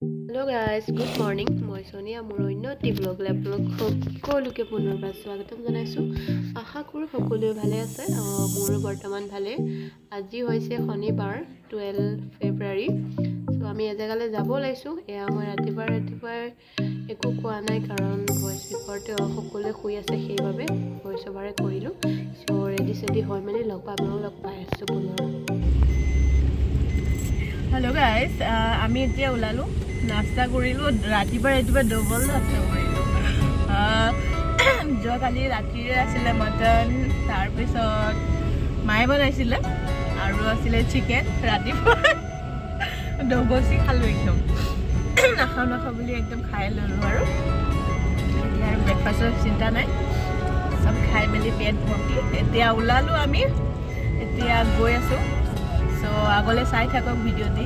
Hello guys, good morning. মই সোনিয়া মোৰ অন্যটি ব্লগলৈ আপোনালোক সকলোকে পুনৰবাৰ স্বাগতম জনাইছো। আশা কৰোঁ সকলোৱে ভালে আছে। মোৰ বৰ্তমান ভালে। আজি হৈছে শনিবাৰ 12 ফেব্ৰুৱাৰী। সো আমি এজেগালৈ যাব ওলাইছো। এয়া মই ৰাতিপুৱা একো কোৱা নাই কাৰণ ভইচ ৰেকৰ্ডতে সকলোৱে শুই আছে সেইবাবে ভইচ অভাৰে কৰিলো। সো ৰেডি হৈ মেলি লগ পাই আছো পুনৰ। Hello guys, আমি এতিয়া ওলালো নাস্তা কৰিলো ৰাতিপুৱা ডবল নাস্তা কৰিলো যোৱাকালি ৰাতিৰে আছিলে মটন তাৰ পিছত মায়ে বনাইছিলে আৰু আছিলে চিকেন ৰাতিপুৱা ডবলছি খালো একদম নাখাও বুলি একদম খাই ললো আৰু এতিয়া আৰু ব্ৰেকফাষ্টৰ চিন্তা নাই সব খাই মেলি পেট ভৰ্তি এতিয়া ওলালো আমি এতিয়া গৈ আছো So আগলে চাই থাকক ভিডিওটি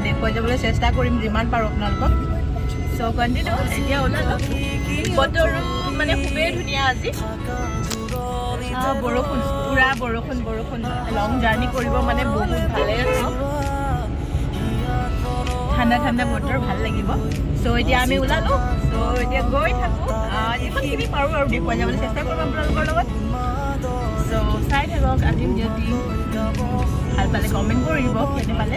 দেখুৱাই যাবলৈ চেষ্টা কৰিম যিমান পাৰো আপোনালোকক সো কন্টিনিউ এতিয়া ওলালো বতৰো মানে খুবেই ধুনীয়া আজি বৰষুণ পুৰা বৰষুণ লং জাৰ্নি কৰিব মানে বহুত ভালে আছে ঠাণ্ডা বতৰ ভাল লাগিব সো এতিয়া আমি ওলালো সো এতিয়া গৈ থাকো যিমানখিনি পাৰো আৰু দেখুৱাই যাবলৈ চেষ্টা কৰিম আপোনালোকৰ লগত সো চাই থাকক আজি ভিডিওটি ভাল পালে কমেণ্ট কৰিব কেনে পালে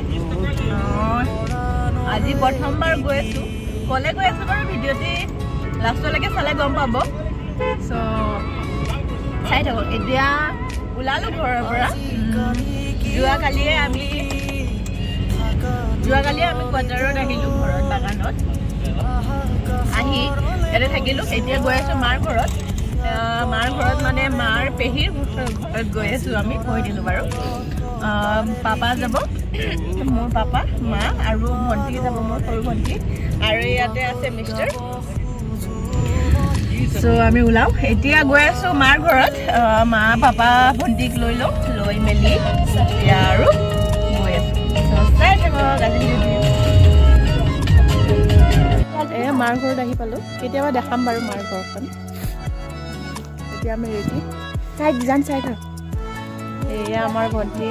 আজি প্ৰথমবাৰ গৈ আছো কলে গৈ আছো বাৰু ভিডিওটি লাষ্টলৈকে চালে গম পাব সো চাই থাকক এতিয়া ওলালো ঘৰৰ পৰা যোৱাকালিয়ে আমি কোৱাৰ্টাৰত আহিলো ঘৰত বাগানত আহি ইয়াতে থাকিলো এতিয়া গৈ আছো মাৰ ঘৰত মানে মাৰ পেহীৰ ঘৰত গৈ আছো আমি কৈ দিলো বাৰু পাপা যাব মোৰ পাপা মা আৰু ভণ্টি যাব মোৰ সৰু ভণ্টি আৰু ইয়াতে আছে মিষ্টাৰ সো আমি ওলাও এতিয়া গৈ আছো মাৰ ঘৰত মা পাপা ভণ্টিক লৈ মেলি এতিয়া আৰু গৈ আছো চাই থাকক মাৰ ঘৰত আহি পালো কেতিয়াবা দেখাম বাৰু মাৰ ঘৰখন এতিয়া আমি ৰেডি চাই থাক এয়া আমাৰ ভণ্টি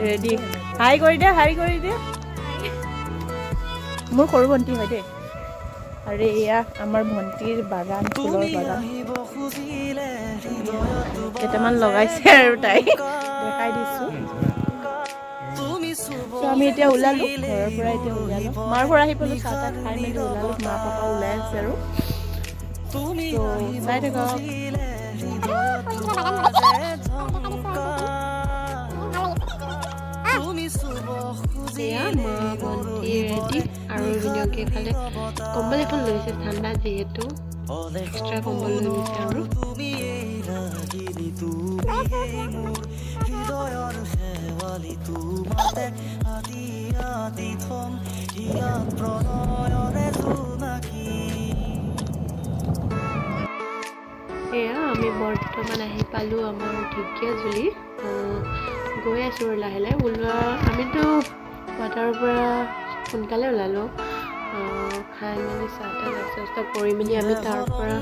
ৰেডি হাই কৰি দে মোৰ সৰু ভণ্টি হয় দেই আৰু এয়া আমাৰ ভণ্টিৰ বাগান ফুলৰ বাগান কেইটামান লগাইছে আৰু তাই দেখাই দিছো আমি এতিয়া ওলালো ঘৰৰ পৰা মাৰ ঘৰ আহি পালো চাহ খাই মেলি ওলালো মা পাপা ওলাই আছে আৰু চাই থাকক ৰেডি আৰু ধুনীয়াকে খালে কম্বল এখন লৈছে ঠাণ্ডা যিহেতু এক্সট্ৰা কম্বল লৈ গৈছে আৰু এয়া আমি বৰ্তমান আহি পালো আমাৰ ঢেকীয়াজুলি গৈ আছো লাহে ওলোৱা আমিতো কোৱাৰ্টাৰৰ পৰা সোনকালে ওলালো খাই মেলি চাহ নাস্তা কৰি মেলি আমি তাৰ পৰা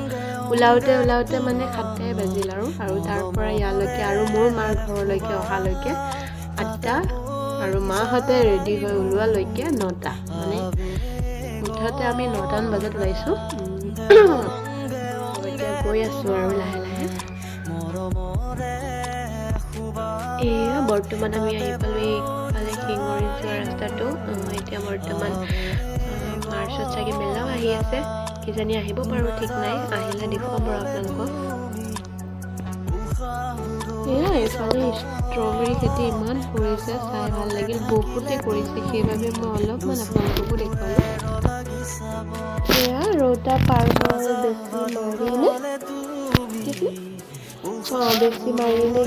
ওলাওতে মানে 7টাই বাজিল আৰু তাৰ পৰা ইয়ালৈকে আৰু মোৰ মাৰ ঘৰলৈকে অহালৈকে 8টা আৰু মাহঁতে ৰেডি হৈ ওলোৱালৈকে 9টা মানে মুঠতে আমি 9টামান বজাত ওলাইছো এতিয়া গৈ আছো আৰু লাহে এয়া বৰ্তমান আমি আহি পালো এইফালে শিঙৰি যোৱা ৰাস্তাটো এতিয়া বৰ্তমান মাৰ্চত চাগে মেলাও আহি আছে কিজানি আহিব পাৰো ঠিক নাই আহিলে দেখুৱাম বাৰু আপোনালোকক এয়া এইফালে ষ্ট্ৰবেৰী খেতি ইমান কৰিছে চাই ভাল লাগিল বহুতে কৰিছে সেইবাবে মই অলপমান আপোনালোককো দেখুৱালো এয়া ৰৌতা পাৰ বেছি মাৰিলে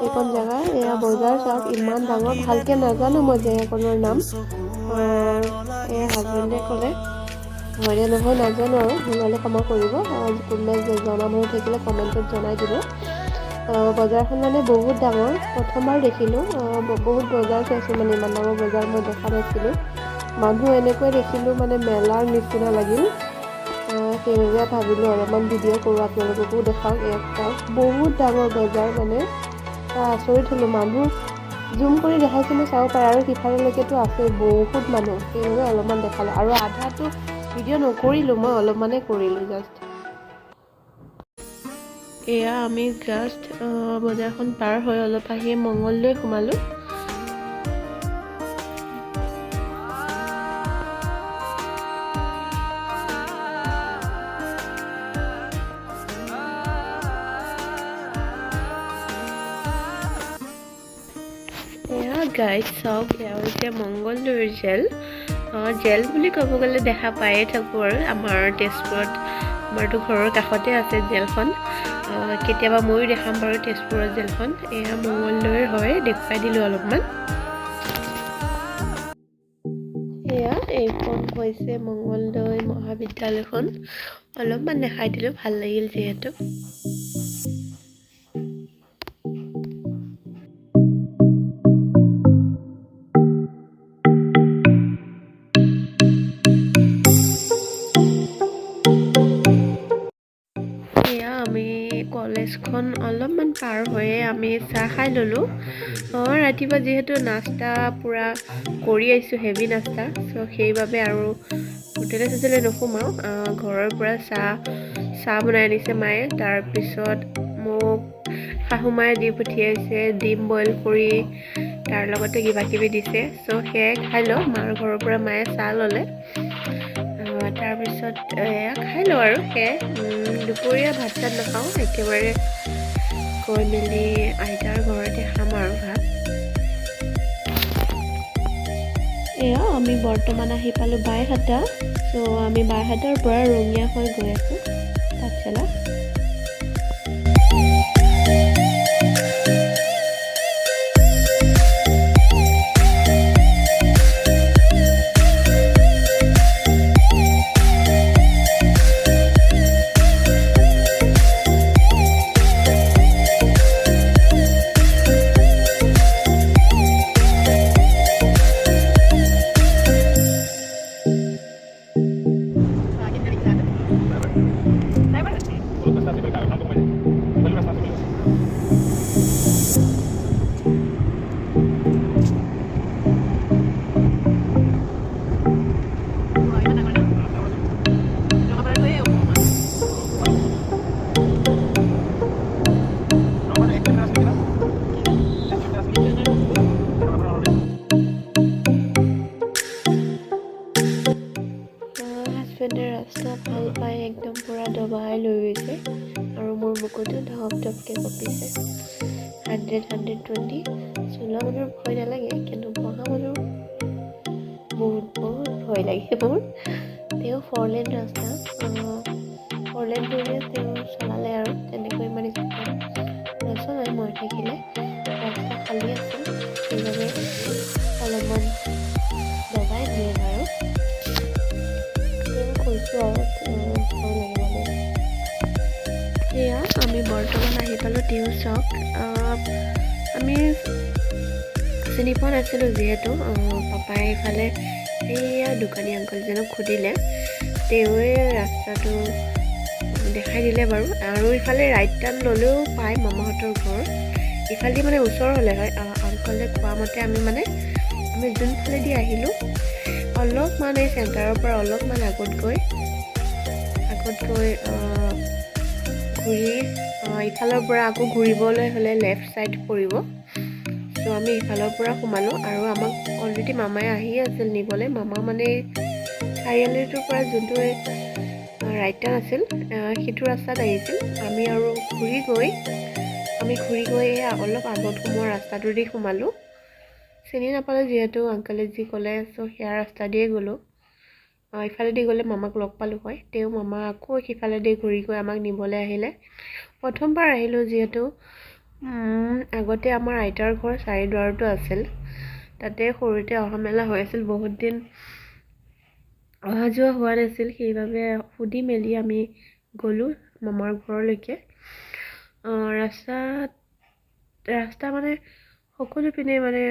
এইখন জেগা এয়া বজাৰ চাওক ইমান ডাঙৰ ভালকে নাজানো মই জেগাখনৰ নাম এয়া হাজবেণ্ডে ক'লে হয়নে নহয় নাজানো আৰু নহ'লে ক্ষমা কৰিব কোনোবাই জনা মানুহ থাকিলে কমেণ্টত জনাই দিব বজাৰখন মানে বহুত ডাঙৰ প্ৰথমবাৰ দেখিলোঁ বহুত বজাৰ চাইছোঁ মানে ইমান ডাঙৰ বজাৰ মই দেখা নাছিলোঁ মানুহ এনেকৈ দেখিলোঁ মানে মেলাৰ নিচিনা লাগিল সেইবাবে ভাবিলোঁ অলপমান ভিডিঅ' কৰোঁ আপোনালোককো দেখাওক বহুত ডাঙৰ বজাৰ মানে আচৰিত হ'লোঁ মানুহ জুম কৰি দেখাইছিলোঁ চাব পাৰে আৰু সিফালেলৈকেতো আছে বহুত মানুহ, সেইবাবে অলপমান দেখালোঁ আৰু আধাটো ভিডিঅ' নকৰিলোঁ, মই অলপমানে কৰিলোঁ জাষ্ট। এয়া আমি জাষ্ট বজাৰখন পাৰ হৈ অলপ আহি মংগলদৈ সোমালোঁ। এয়া গাইড চাওক, এয়া হৈছে মংগলদৈৰ জেল। জেল বুলি ক'ব গ'লে দেখা পায়ে থাকোঁ আৰু আমাৰ তেজপুৰত, আমাৰতো ঘৰৰ কাষতে আছে জেলখন। কেতিয়াবা ময়ো দেখাম বাৰু তেজপুৰৰ জেলখন। এয়া মংগলদৈৰ হয়, দেখুৱাই দিলোঁ অলপমান। এয়া এইখন হৈছে মংগলদৈ মহাবিদ্যালয়খন, অলপমান দেখাই দিলোঁ, ভাল লাগিল যিহেতু। এয়া আমি কলেজখন অলপমান পাৰ হৈয়ে আমি চাহ খাই ল'লোঁ। ৰাতিপুৱা যিহেতু নাস্তা পূৰা কৰি আহিছোঁ, হেভি নাস্তা, চ' সেইবাবে আৰু হোটেলে চোটেলে নোসোমাওঁ। ঘৰৰ পৰা চাহ বনাই আনিছে মায়ে, তাৰপিছত মোক শাহুমায়ে দি পঠিয়াইছে ডিম বইল কৰি, তাৰ লগতে কিবাকিবি দিছে, চ' সেয়াই খাই লওঁ। মাৰ ঘৰৰ পৰা মায়ে চাহ ল'লে, তাৰপিছত এয়া খাই লওঁ আৰু সেয়াই। দুপৰীয়া ভাত চাত নাখাওঁ, একেবাৰে গৈ মেলি আইতাৰ ঘৰতে খাম আৰু ভাত। এয়া আমি বৰ্তমান আহি পালোঁ বাইহাটা, চ' আমি বাইহাটাৰ পৰা ৰঙিয়া হৈ গৈ আছোঁ পাঠশালা। হাজবেণ্ডে ৰাস্তা ভাল পাই একদম পূৰা দবাই লৈ গৈছে আৰু মোৰ বুকুটো ধপ ধপকৈ কঁপিছে। 100-120 চলোৱা মানুহৰ ভয় নালাগে, কিন্তু বহা মানুহৰ বহুত ভয় লাগে মোৰ। তেওঁ 4 লেন ৰাস্তা, 4 লেন কৰিলে তেওঁ চলালে আৰু তেনেকৈ ইমান স্পীডত নচলায়। মই থাকিলে ৰাস্তা খালী আছিল, সেইবাবে অলপমান দবাই দিয়ে আৰু কৈছোঁ আৰু ভয় লাগে মানে। এয়া আমি বৰ্তমান আহি পালোঁ টিউ চক। আমি চিনি পোৱা নাছিলোঁ যিহেতু, পাপাই এইফালে এইয়া দোকানী আংকলজনক সুধিলে, তেওঁৱে ৰাস্তাটো দেখাই দিলে বাৰু। আৰু ইফালে ৰাইট টাৰ্ণ ল'লেও পায় মামাহঁতৰ ঘৰ, ইফালে মানে ওচৰ হ'লে হয়। আংকলে কোৱা মতে আমি যোনফালেদি আহিলোঁ অলপমান এই চেণ্টাৰৰ পৰা অলপমান আগত গৈ ঘূৰি ইফালৰ পৰা আকৌ ঘূৰিবলৈ হ'লে লেফ্ট ছাইড পৰিব। চ' আমি ইফালৰ পৰা সোমালোঁ আৰু আমাক অলৰেডি মামাই আহি আছিল নিবলৈ। মামা মানে চাৰিআলিটোৰ পৰা যোনটো ৰাইট টাৰ্ণ আছিল সেইটো ৰাস্তাত আহিছিল। আমি ঘূৰি গৈ অলপ আগত সোমোৱা ৰাস্তাটোদি সোমালোঁ। চিনি নাপালোঁ যিহেতু আংকলে যি ক'লে, চ' সেয়া ৰাস্তা দিয়ে গ'লোঁ। ইফালেদি গ'লে মামাক লগ পালোঁ হয়, তেওঁ মামা আকৌ সিফালেদি ঘূৰি গৈ আমাক নিবলৈ আহিলে। প্ৰথমবাৰ আহিলোঁ যিহেতু, আগতে আমাৰ আইতাৰ ঘৰ চাৰিদুৱাৰতো আছিল, তাতে সৰুতে অহা মেলা হৈ আছিল, বহুত দিন অহা যোৱা হোৱা নাছিল, সেইবাবে সুধি মেলি আমি গ'লোঁ মামাৰ ঘৰলৈকে। ৰাস্তা মানে সকলো পিনে মানে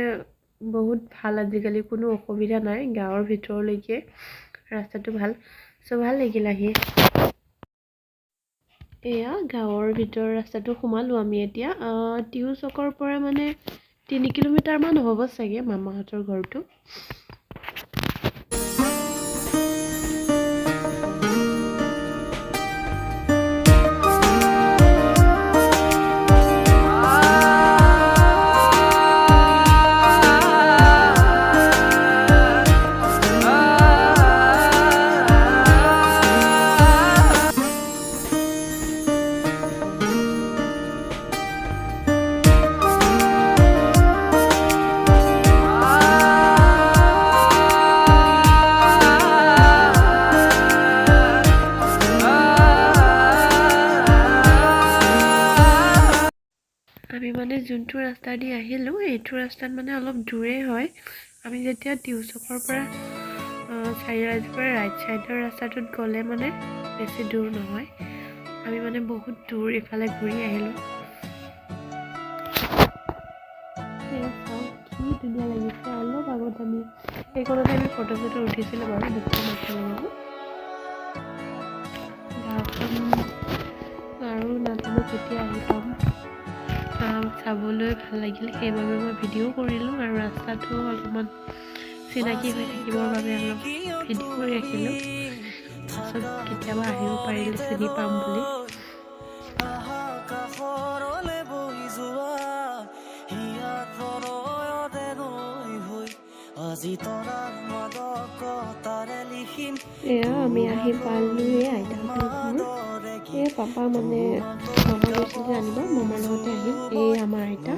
বহুত ভাল, আজিকালি কোনো অসুবিধা নাই, গাঁৱৰ ভিতৰলৈকে ৰাস্তাটো ভাল, চ' ভাল লাগিল আহি। এয়া গাঁৱৰ ভিতৰৰ ৰাস্তাটো সোমালোঁ আমি এতিয়া। টিউ চকৰ পৰা মানে 3 কিলোমিটাৰমান হ'ব চাগে মামাহঁতৰ ঘৰটো। আমি মানে যোনটো ৰাস্তা দি আহিলোঁ এইটো ৰাস্তাত মানে অলপ দূৰে হয়। আমি যেতিয়া টিউচকৰ পৰা চাৰিআলিৰ পৰা ৰাইট চাইডৰ ৰাস্তাটোত গ'লে মানে বেছি দূৰ নহয়। আমি মানে বহুত দূৰ ইফালে ঘূৰি আহিলোঁ। কি ধুনীয়া লাগিছে। অলপ আগত আমি সেইখনতে আমি ফটো চটো উঠিছিলোঁ বাৰু দুটা মানুহ। গাঁওখন আৰু নাজানো কেতিয়া আহি পাম। চাবলৈ ভাল লাগিল, সেইবাবে মই ভিডিঅ' কৰিলোঁ আৰু ৰাস্তাটো অলপমান চিনাকি হৈ থাকিবৰ বাবে অলপ ভিডিঅ' কৰি ৰাখিলোঁ। পাছত কেতিয়াবা আহিব পাৰিলে চিনি পাম বুলি। এয়া আমি আহি পালোঁৱে আইতাহঁতৰ ঘৰ। এই পাপা মানে মামা গৈছিল যে আনিব, মামাৰ লগতে আহিল। এই আমাৰ আইতা।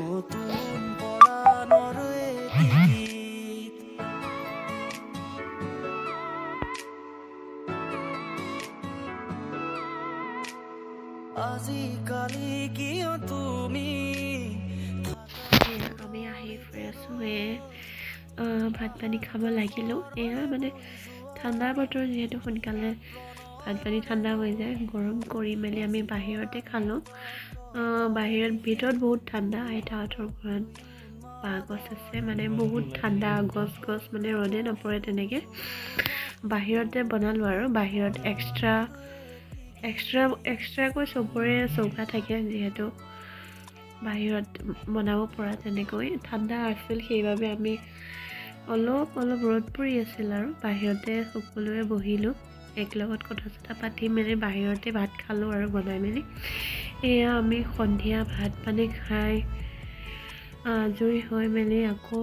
আমি আহি ফ্ৰেছ হৈ ভাত পানী খাব লাগিলোঁ। এয়া মানে ঠাণ্ডা বতৰ যিহেতু সোনকালে ভাত পানী ঠাণ্ডা হৈ যায়, গৰম কৰি মেলি আমি বাহিৰতে খালোঁ। ভিতৰত বহুত ঠাণ্ডা। আইতাহঁতৰ ঘৰত বাঁহ গছ আছে, মানে বহুত ঠাণ্ডা গছ মানে ৰ'দে নপৰে তেনেকৈ। বাহিৰতে বনালোঁ আৰু বাহিৰত এক্সট্ৰাকৈ চবৰে চৌকা থাকে, যিহেতু বাহিৰত বনাব পৰা তেনেকৈ ঠাণ্ডা আছিল। সেইবাবে আমি অলপ ৰ'দ পৰি আছিল আৰু বাহিৰতে সকলোৱে বহিলোঁ, একেলগত কথা চথা পাতি মেলি বাহিৰতে ভাত খালোঁ আৰু বনাই মেলি। এয়া আমি সন্ধিয়া ভাত পানী খাই আজৰি হৈ মেলি আকৌ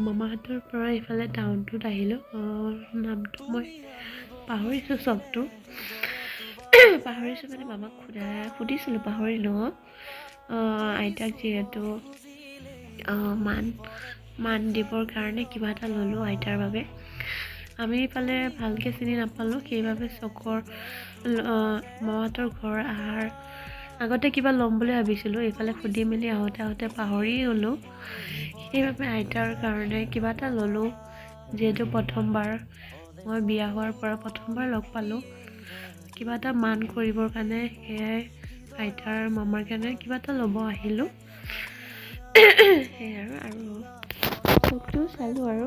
মামাহঁতৰ পৰা ইফালে টাউনটোত আহিলোঁ। নামটো মই পাহৰিছোঁ চবটো। পাহৰিছোঁ মানে মামাক সুধিছিলোঁ, পাহৰিলোঁ। আইতাক যিহেতু মান দিবৰ কাৰণে কিবা এটা ল'লোঁ আইতাৰ বাবে। আমি ইফালে ভালকৈ চিনি নাপালোঁ, সেইবাবে মামাহঁতৰ ঘৰ অহাৰ আগতে কিবা ল'ম বুলি ভাবিছিলোঁ। এইফালে সুধি মেলি আহোঁতে পাহৰি গ'লোঁ। সেইবাবে আইতাৰ কাৰণে কিবা এটা ল'লোঁ, যিহেতু প্ৰথমবাৰ মই বিয়া হোৱাৰ পৰা প্ৰথমবাৰ লগ পালোঁ। কিবা এটা মান কৰিবৰ কাৰণে সেয়াই আইতাৰ মামাৰ কাৰণে কিবা এটা ল'ব আহিলোঁ। সেয়াই আৰু চবটো চালোঁ আৰু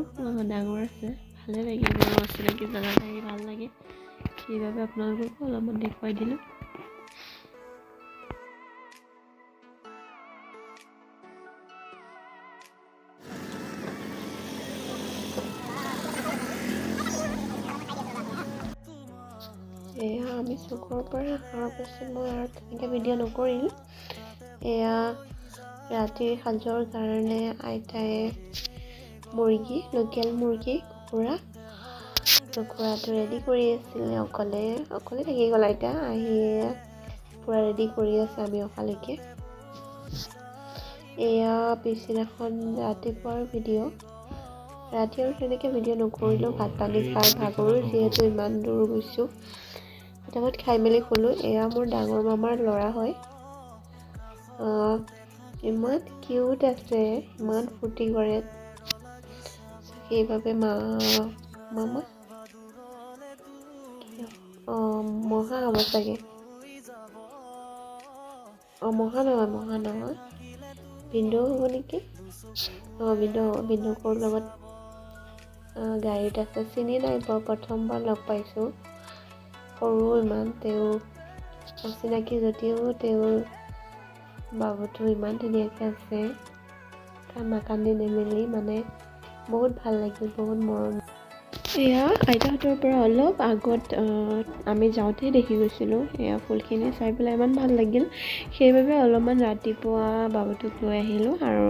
ডাঙৰ আছে, ভালে লাগিল বাৰু। অচিনাকি জেগাত আহি ভাল লাগে, সেইবাবে আপোনালোককো অলপমান দেখুৱাই দিলোঁ। এয়া আমি চকুৰ পৰা অহাৰ পাছত মই আৰু তেনেকৈ ভিডিঅ' নকৰিলোঁ। এয়া ৰাতিৰ সাজৰ কাৰণে আইতাই লোকেল মুৰ্গী কুকুৰাটো ৰেডি কৰি আছিলে। অকলে থাকি গ'ল আইতা। আহি পূৰা ৰেডি কৰি আছে আমি অহালৈকে। এয়া পিছদিনাখন ৰাতিপুৱাৰ ভিডিঅ'। ৰাতি আৰু তেনেকৈ ভিডিঅ' নকৰিলোঁ, ভাত পানী খাই ভাগৰো যিহেতু ইমান দূৰ গৈছোঁ। ফটাফট খাই মেলি শুলোঁ। এয়া মোৰ ডাঙৰ মামাৰ ল'ৰা হয়। ইমান কিউট আছে, ইমান ফূৰ্তি কৰে। সেইবাবে মামা মহা হ'ব চাগে। মহা নহয় ভিনদেউ হ'ব নেকি। ভিনদেউকৰ লগত গাড়ীত আছে। চিনি নাই পোৱা, প্ৰথমবাৰ লগ পাইছোঁ। সৰু ইমান, তেওঁ অচিনাকি যদিও তেওঁৰ বাবুটো ইমান ধুনীয়াকৈ আছে। কান্দি নেমেলি মানে বহুত ভাল লাগিল, বহুত মৰম। এয়া আইতাহঁতৰ পৰা অলপ আগত আমি যাওঁতেই দেখি গৈছিলোঁ। এয়া ফুলখিনি চাই পেলাই ইমান ভাল লাগিল, সেইবাবে অলপমান ৰাতিপুৱা বাবুটোক লৈ আহিলোঁ আৰু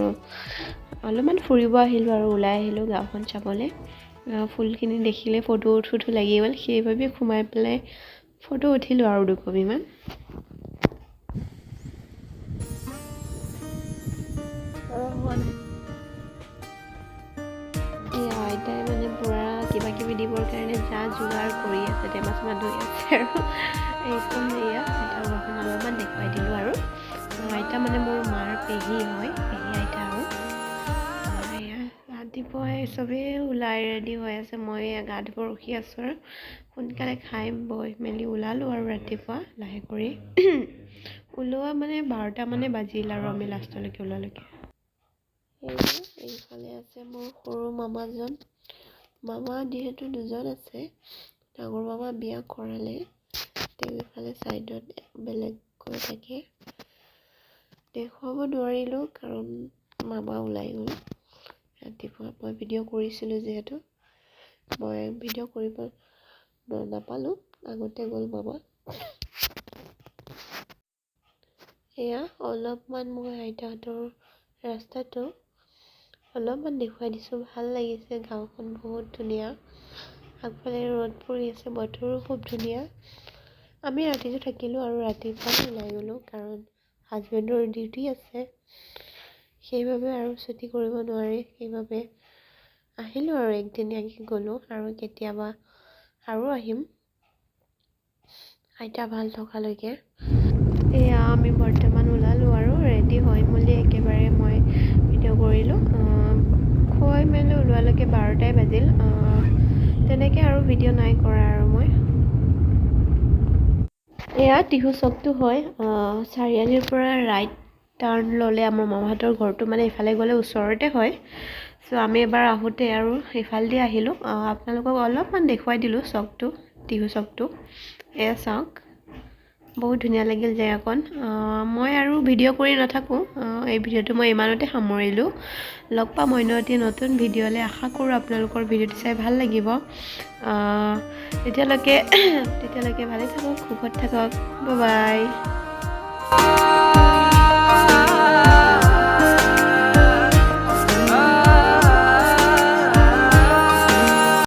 অলপমান ফুৰিব আহিলোঁ আৰু ওলাই আহিলোঁ গাঁওখন চাবলৈ। ফুলখিনি দেখিলে ফটো উঠো লাগি গ'ল, সেইবাবে সোমাই পেলাই ফটো উঠিলোঁ আৰু দুকপিমান। আইতাই মানে পূৰা কিবা কিবি দিবৰ কাৰণে যা যোগাৰ কৰি আছে, টেমা চেমা ধুই আছে আৰু একদম এয়া আইতাৰ ঘৰখন অলপমান দেখুৱাই দিলোঁ আৰু আইতা মানে মোৰ মাৰ পেহী হয়, পেহী আইতা আৰু এয়া ৰাতিপুৱাই চবেই ওলাই ৰেডি হৈ আছে, মই গা ধুব ৰখি আছোঁ আৰু সোনকালে খাই বৈ মেলি ওলালোঁ আৰু ৰাতিপুৱা লাহে কৰি ওলোৱা মানে 12টা মানে বাজিল আৰু আমি লাষ্টলৈকে ওলালৈকে। এইফালে আছে মোৰ সৰু মামাজন। মামা যিহেতু দুজন আছে, ডাঙৰ মামা বিয়া কৰালে, তেওঁ ইফালে ছাইডত বেলেগকৈ থাকে। দেখুৱাব নোৱাৰিলোঁ কাৰণ মামা ওলাই গ'ল। ৰাতিপুৱা মই ভিডিঅ' কৰিছিলোঁ যিহেতু মই ভিডিঅ' কৰিব নাপালোঁ, আগতে গ'ল মামা। এয়া অলপমান মই আইতাহঁতৰ ৰাস্তাটো অলপমান দেখুৱাই দিছোঁ, ভাল লাগিছে, গাঁওখন বহুত ধুনীয়া, আগফালে ৰ'দ পৰি আছে, বতৰো খুব ধুনীয়া। আমি ৰাতিটো থাকিলোঁ আৰু ৰাতিপুৱা ওলাই গ'লোঁ কাৰণ হাজবেণ্ডৰ ডিউটি আছে, সেইবাবে আৰু ছুটি কৰিব নোৱাৰি, সেইবাবে আহিলোঁ আৰু একদিনীয়াকৈ গ'লোঁ আৰু কেতিয়াবা আৰু আহিম আইতা ভাল থকালৈকে। এয়া আমি বৰ্তমান ওলালোঁ আৰু ৰেডি হৈ মেলি একেবাৰে মই ভিডিঅ' কৰিলোঁ, খোৱাই মেলি ওলোৱালৈকে 12টাই বাজিল, তেনেকৈ আৰু ভিডিঅ' নাই কৰা আৰু মই। এয়া টিহু চকটো হয়, চাৰিআলিৰ পৰা ৰাইট টাৰ্ণ ল'লে আমাৰ মামাহঁতৰ ঘৰটো মানে ইফালে গ'লে ওচৰতে হয়। চ' আমি এবাৰ আহোঁতে আৰু ইফালেদি আহিলোঁ, আপোনালোকক অলপমান দেখুৱাই দিলোঁ চকটো, টিহু চকটো। এয়া চাওক, বহুত ধুনীয়া লাগিল জেগাকণ। মই আৰু ভিডিঅ' কৰি নাথাকোঁ, এই ভিডিঅ'টো মই ইমানতে সামৰিলোঁ। লগ পাম অন্য এটি নতুন ভিডিঅ'লৈ, আশা কৰোঁ আপোনালোকৰ ভিডিঅ'টো চাই ভাল লাগিব। তেতিয়ালৈকে ভালে থাকক, সুখত থাকক, বাই বাই।